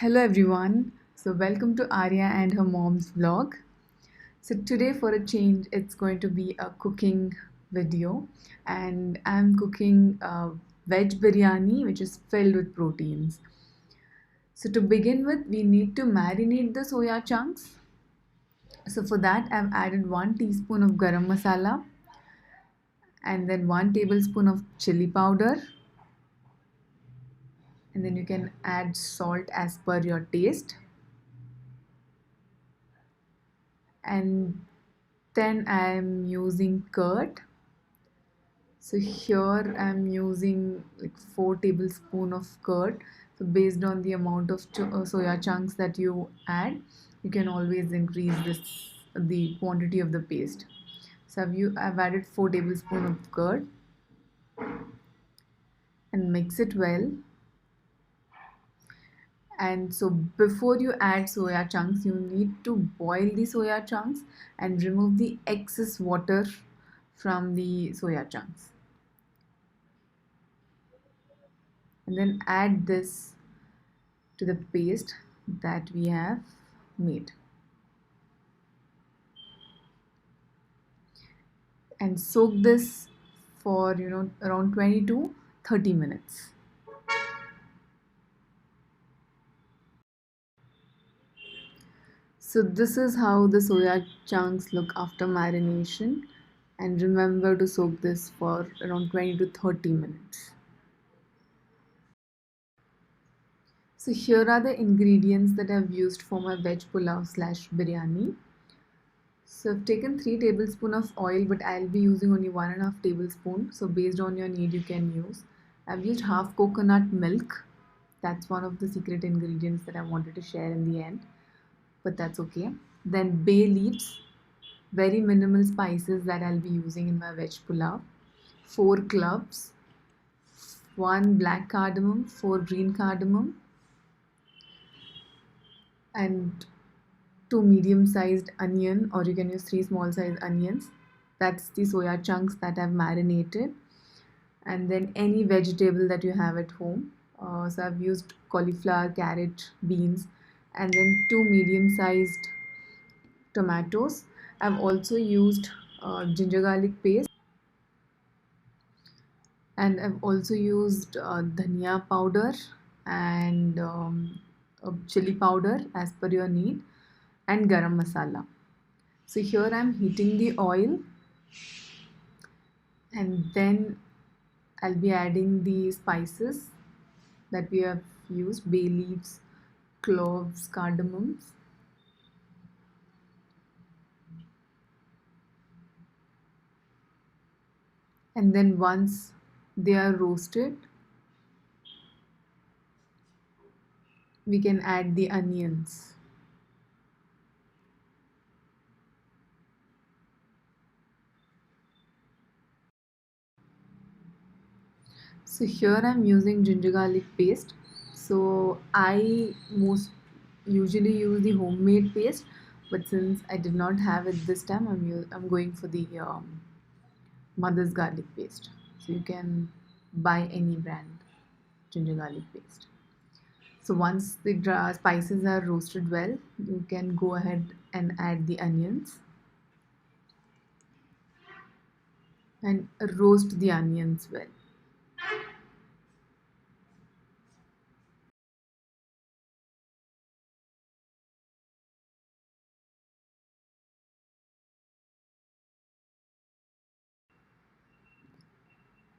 Hello everyone. So welcome to Aarya and her mom's vlog. So today for a change it's going to be a cooking video and I'm cooking veg biryani which is filled with proteins. So to begin with we need to marinate the soya chunks. So for that I've added 1 teaspoon of garam masala and then 1 tablespoon of chili powder, and then you can add salt as per your taste. And then I'm using curd. So here I'm using like 4 tablespoon of curd. So based on the amount of soya chunks that you add, you can always increase the quantity of the paste. So I've added 4 tablespoon of curd and mix it well. And so before you add soya chunks, you need to boil the soya chunks and remove the excess water from the soya chunks. And then add this to the paste that we have made and soak this for around 20 to 30 minutes. So this is how the soya chunks look after marination, and remember to soak this for around 20 to 30 minutes. So here are the ingredients that I've used for my veg pulao slash biryani. So I've taken 3 tablespoons of oil, but I'll be using only 1.5 tablespoon. So based on your need, you can use. I've used half coconut milk. That's one of the secret ingredients that I wanted to share in the end, but that's okay. Then bay leaves, very minimal spices that I'll be using in my veg pulao. 4 cloves, 1 black cardamom, 4 green cardamom, and 2 medium-sized onion, or you can use 3 small-sized onions. That's the soya chunks that I've marinated. And then any vegetable that you have at home. So I've used cauliflower, carrot, beans, and then 2 medium-sized tomatoes. I've also used ginger garlic paste, and I've also used dhania powder and chili powder as per your need, and garam masala. So here I'm heating the oil, and then I'll be adding the spices that we have used: bay leaves, cloves, cardamoms. And then once they are roasted, we can add the onions. So here I'm using ginger garlic paste. So I most usually use the homemade paste, but since I did not have it this time, I'm going for the mother's garlic paste. So you can buy any brand ginger garlic paste. So once the spices are roasted well, you can go ahead and add the onions and roast the onions well.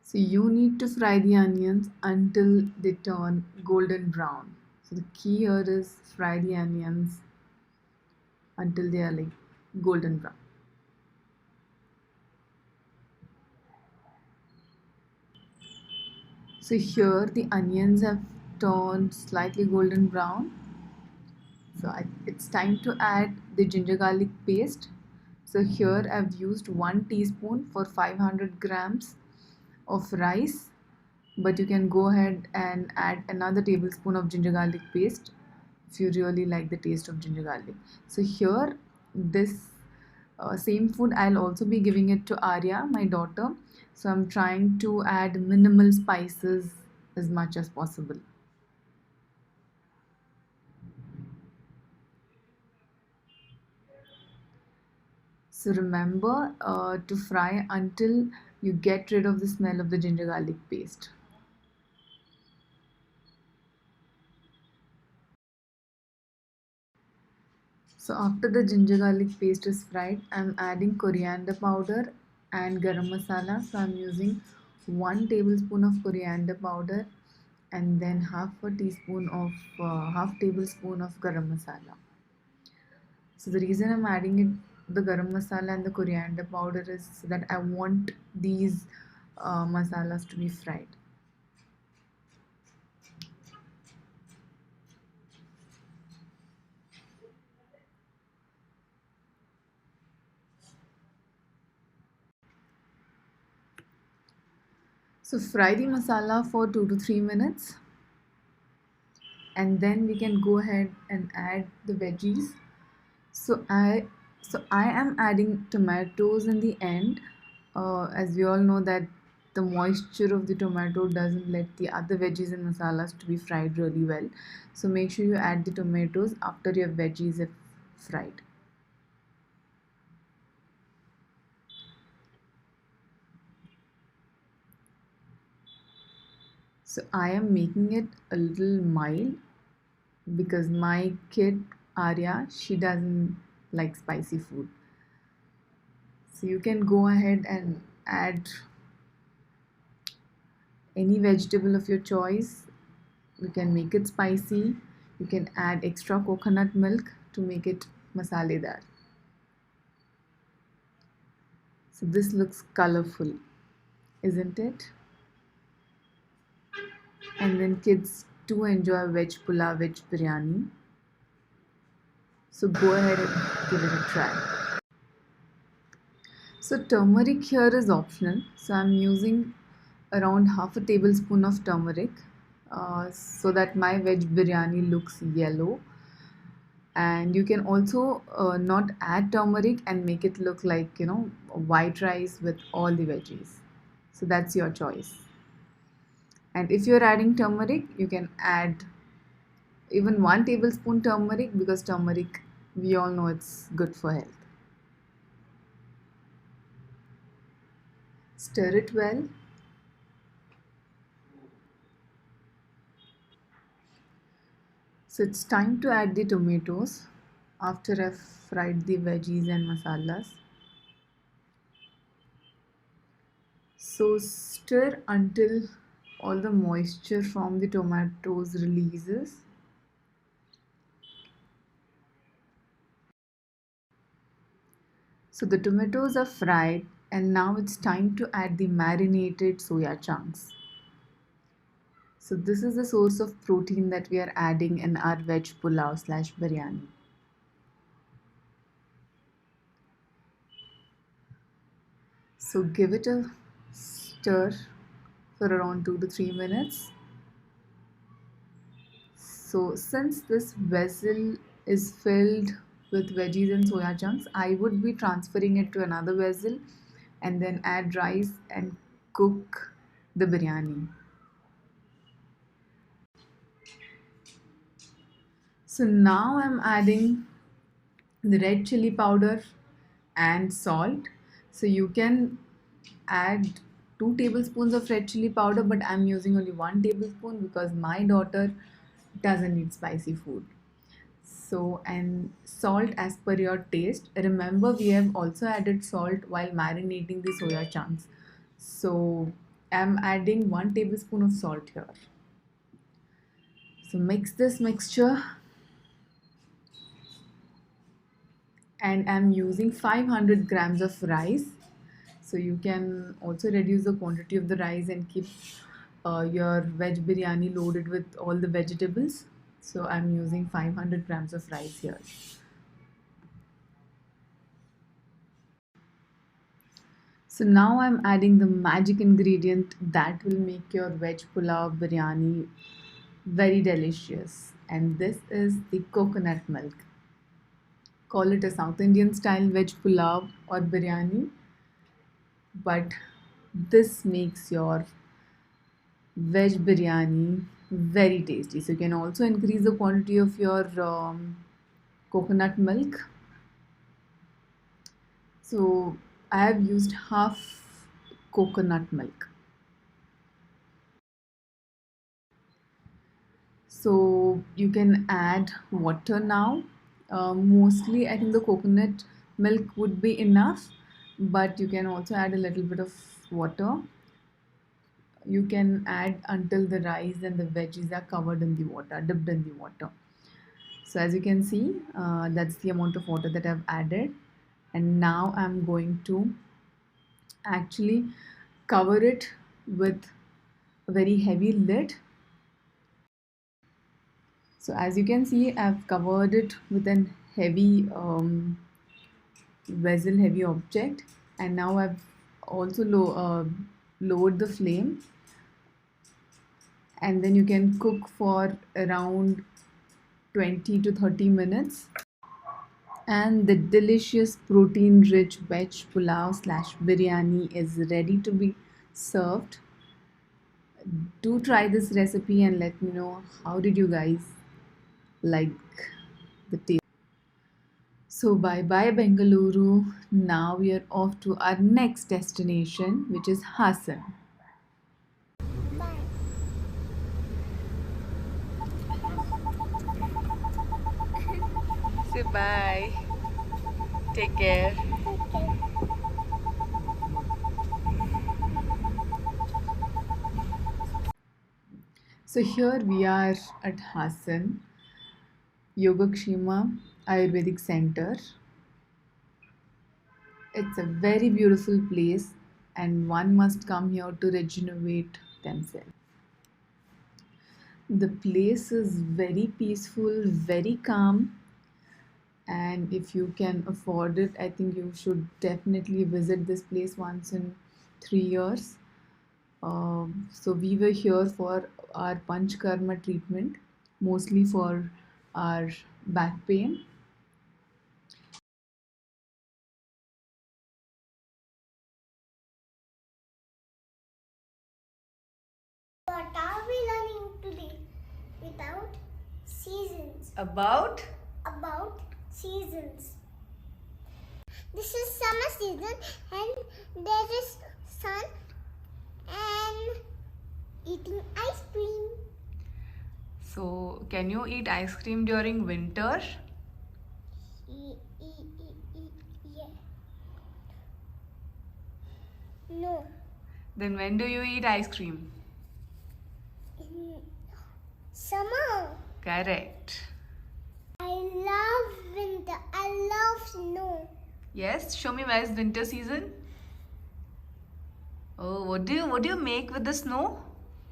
So you need to fry the onions until they turn golden brown. So the key here is fry the onions until they are like golden brown. So here the onions have turned slightly golden brown. So it's time to add the ginger garlic paste. So here I've used 1 teaspoon for 500 grams of rice, but you can go ahead and add another tablespoon of ginger garlic paste if you really like the taste of ginger garlic. So here this same food I'll also be giving it to Aarya, my daughter. So I'm trying to add minimal spices as much as possible. So remember to fry until you get rid of the smell of the ginger garlic paste. So after the ginger garlic paste is fried, I'm adding coriander powder and garam masala. So I'm using 1 tablespoon of coriander powder and then half tablespoon of garam masala. So the reason I'm adding the garam masala and the coriander powder is that I want these masalas to be fried. So fry the masala for 2 to 3 minutes and then we can go ahead and add the veggies. So I am adding tomatoes in the end, as we all know that the moisture of the tomato doesn't let the other veggies and masalas to be fried really well. So make sure you add the tomatoes after your veggies have fried. So I am making it a little mild because my kid Aarya, she doesn't like spicy food. So you can go ahead and add any vegetable of your choice. You can make it spicy. You can add extra coconut milk to make it masaledar. So this looks colorful, isn't it? And then kids do enjoy veg pulao, veg biryani. So go ahead and give it a try. So turmeric here is optional. So I'm using around half a tablespoon of turmeric so that my veg biryani looks yellow. And you can also not add turmeric and make it look like white rice with all the veggies. So that's your choice. And if you're adding turmeric, you can add even 1 tablespoon turmeric because turmeric, we all know it's good for health. Stir it well. So it's time to add the tomatoes after I've fried the veggies and masalas. So stir until all the moisture from the tomatoes releases. So the tomatoes are fried and now it's time to add the marinated soya chunks. So this is the source of protein that we are adding in our veg pulao slash biryani. So give it a stir for around 2 to 3 minutes. So since this vessel is filled with veggies and soya chunks, I would be transferring it to another vessel and then add rice and cook the biryani. So now I'm adding the red chili powder and salt. So you can add 2 tablespoons of red chili powder, but I'm using only 1 tablespoon because my daughter doesn't eat spicy food. So, and salt as per your taste. Remember, we have also added salt while marinating the soya chunks. So, I'm adding 1 tablespoon of salt here. So, mix this mixture and I'm using 500 grams of rice. So, you can also reduce the quantity of the rice and keep your veg biryani loaded with all the vegetables. So, I'm using 500 grams of rice here. So now I'm adding the magic ingredient that will make your veg pulao biryani very delicious. And this is the coconut milk. Call it a South Indian style veg pulao or biryani, but this makes your veg biryani very tasty. So you can also increase the quantity of your coconut milk. So I have used half coconut milk. So you can add water now. Mostly, I think the coconut milk would be enough, but you can also add a little bit of water. You can add until the rice and the veggies are covered in the water, dipped in the water. So as you can see, that's the amount of water that I've added. And now I'm going to actually cover it with a very heavy lid. So as you can see, I've covered it with an heavy vessel, heavy object, and now I've also lowered the flame, and then you can cook for around 20 to 30 minutes. And the delicious protein rich veg pulao slash biryani is ready to be served. Do try this recipe and let me know how did you guys like the taste. So bye bye Bengaluru. Now we are off to our next destination, which is Hassan. Say bye. Take care. So here we are at Hassan, Yogakshema Ayurvedic Center. It's a very beautiful place and one must come here to regenerate themselves. The place is very peaceful, very calm, and if you can afford it, I think you should definitely visit this place once in 3 years. So we were here for our Panchkarma treatment, mostly for our back pain. What are we learning today? Without seasons. About About seasons. This is summer season and there is sun and eating ice cream. so can you eat ice cream during winter? Yeah. No. Then when do you eat ice cream? In summer. Correct. I love winter. I love snow. Yes, show me where is winter season. Oh, what do you make with the snow?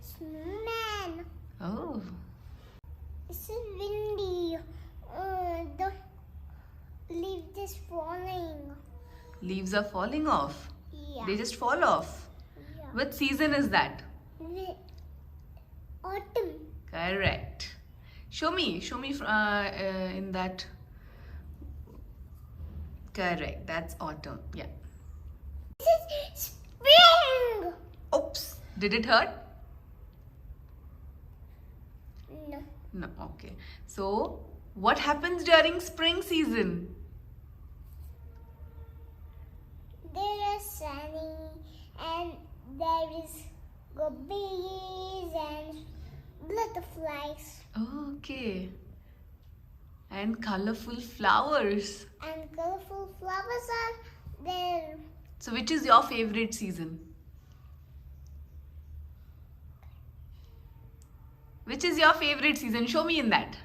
Snowman. Oh, It's windy. The leaves is falling. leaves are falling off. Yeah. They just fall off. Yeah. What season is that? Autumn. Correct. Show me in that. Correct. That's autumn. Yeah. This is spring. Oops. Did it hurt? No. No. Okay. So, what happens during spring season? There is sunny and there is go bees and butterflies Okay. And colorful flowers. and colorful flowers are there. So, which is your favorite season? Which is your favorite season? Show me in that.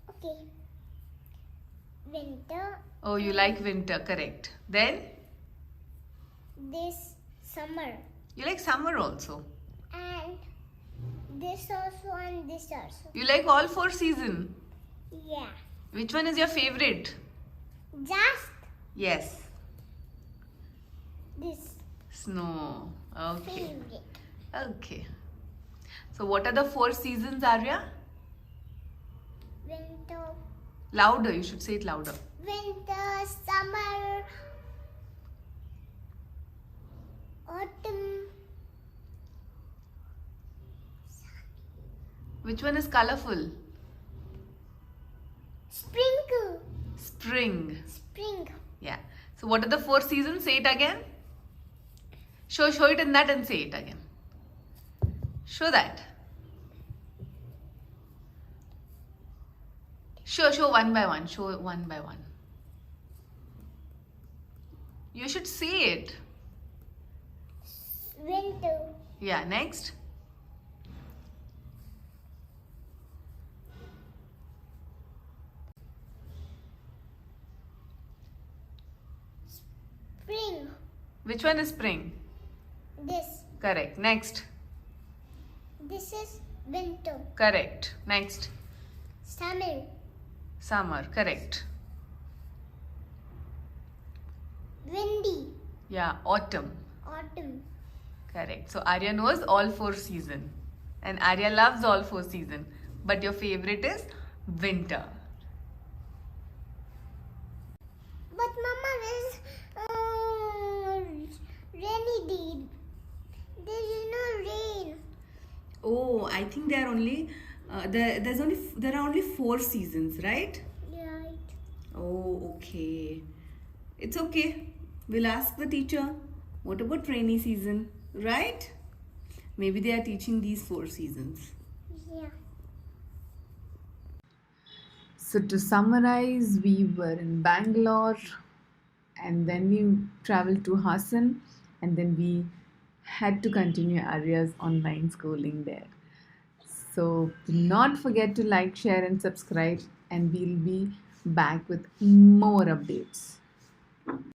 Okay. Winter. Oh, you like winter, correct. Then, This summer. you like summer also. And this also and this also. You like all four season. Yeah. Which one is your favorite? Just Yes. this Snow. Okay. favorite. Okay. So what are the four seasons, Aarya? Winter. Louder, you should say it louder. Winter, summer, autumn, Which one is colorful? sprinkle, Spring. Spring. Yeah. So what are the 4 seasons? Say it again. Show it in that and say it again. Show that. Show one by one. Show one by one. You should say it. Winter. Yeah, next. Spring. Which one is spring? This. Correct. Next. This is winter. Correct. Next. Summer. Summer. Correct. Windy. Yeah, autumn. Autumn. Correct. So Aarya knows all 4 seasons. And Aarya loves all 4 seasons. But your favorite is winter. But Mama is rainy day. There is no rain. Oh, I think there are only there are only 4 seasons, right? Right. Oh, okay. It's okay. We'll ask the teacher. What about rainy season? Right? Maybe they are teaching these 4 seasons. Yeah. So to summarize, we were in Bangalore and then we traveled to Hassan and then we had to continue Aarya's online schooling there. So do not forget to like, share and subscribe and we'll be back with more updates.